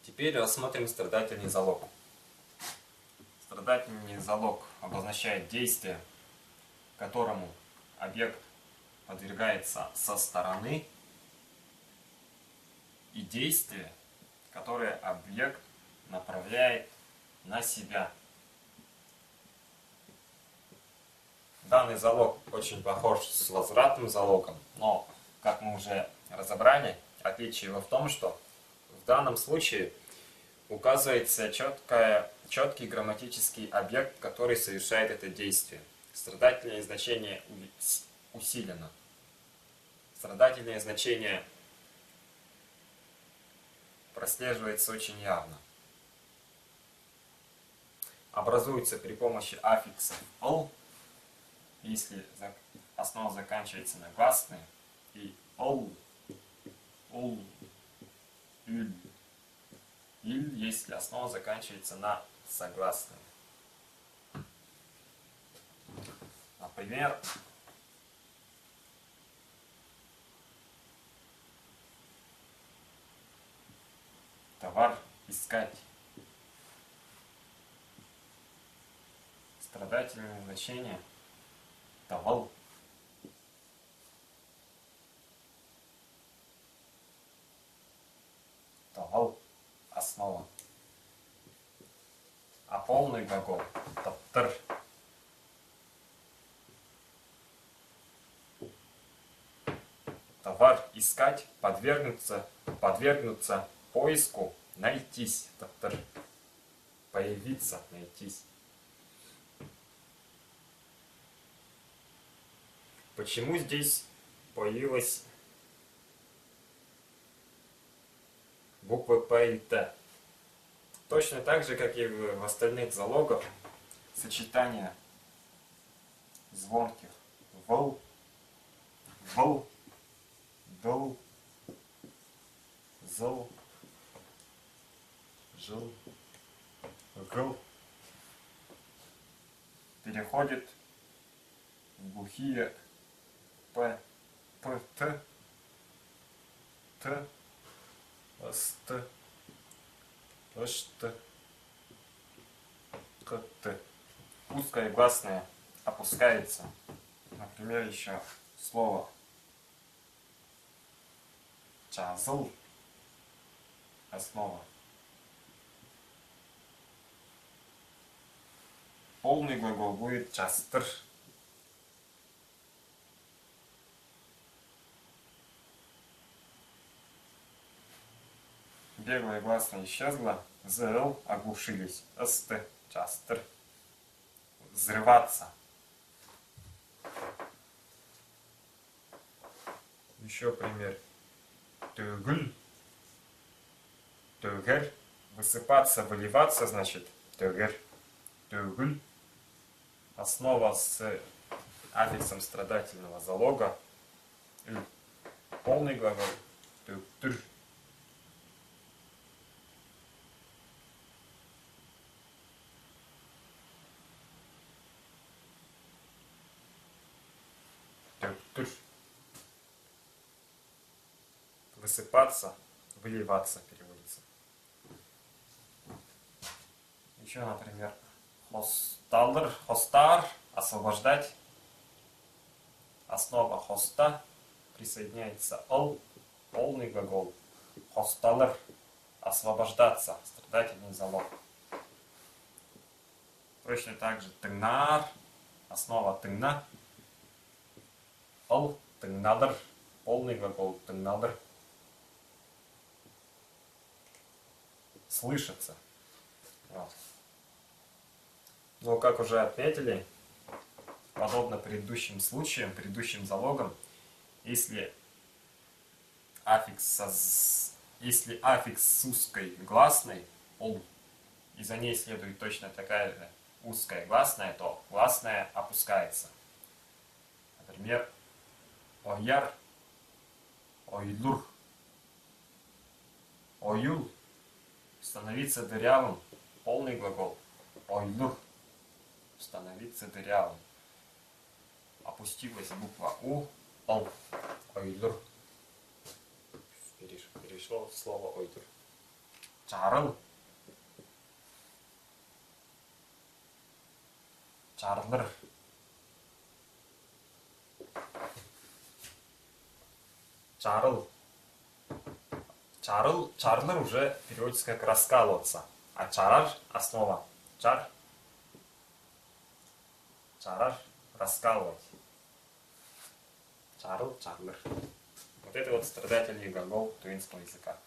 Теперь рассмотрим страдательный залог. Страдательный залог обозначает действие, которому объект подвергается со стороны, и действие, которое объект направляет на себя. Данный залог очень похож с возвратным залогом, но, как мы уже разобрали, отличие его в том, что в данном случае указывается четкий грамматический объект, который совершает это действие. Страдательное значение усилено. Страдательное значение прослеживается очень явно. Образуется при помощи аффикса «л», если основа заканчивается на гласные, и «ол», «ул», «иль», «иль», если основа заканчивается на согласные. Например, товар искать. Страдательное значение товар. Товар — основа. А полный глагол таптыр. Товар искать, подвергнуться поиску, найтись, таптыр. Появиться, найтись. Почему здесь появилась буквы П и Т? Точно так же, как и в остальных залогах, сочетание звонких вл, дл, зл, жил, гл переходит в глухие П, П, Т, Т, Ст, Шт, К, Т. Узкое гласное опускается. Например, еще слово чазл, основа. Полный глагол будет частыр. Беглое гласное исчезло, зл оглушились, ст, частыр. Взрываться. Еще пример. Тыгль, тыгер. Высыпаться, выливаться, значит тыгер. Тыгль. Основа с аффиксом страдательного залога. Полный глагол. Тыгтыр. Высыпаться, выливаться переводится. Еще, например, хостар, освобождать. Основа хоста присоединяется ол, полный глагол. Хосталыр, освобождаться, страдательный залог. Точно так же тыгнар, основа тыгна. Ол, тыгнадыр, полный глагол тыгнадыр. Слышаться. Вот. Но, как уже отметили, подобно предыдущим случаям, предыдущим залогам, если аффикс с узкой гласной, ол, и за ней следует точно такая же узкая гласная, то гласная опускается. Например, ояр, ойлур, оюл. Становиться дырявым. Полный глагол. Ойлур. Становиться дырявым. Опустилась буква У. Ол. Ойлур. Перешло слово ойлур. Чарл. Чарлер. Чарл. Чарлер уже переводится как раскалываться. А чарар основа. Чарар раскалывать. Чарлер. Вот это вот страдательный глагол тувинского языка.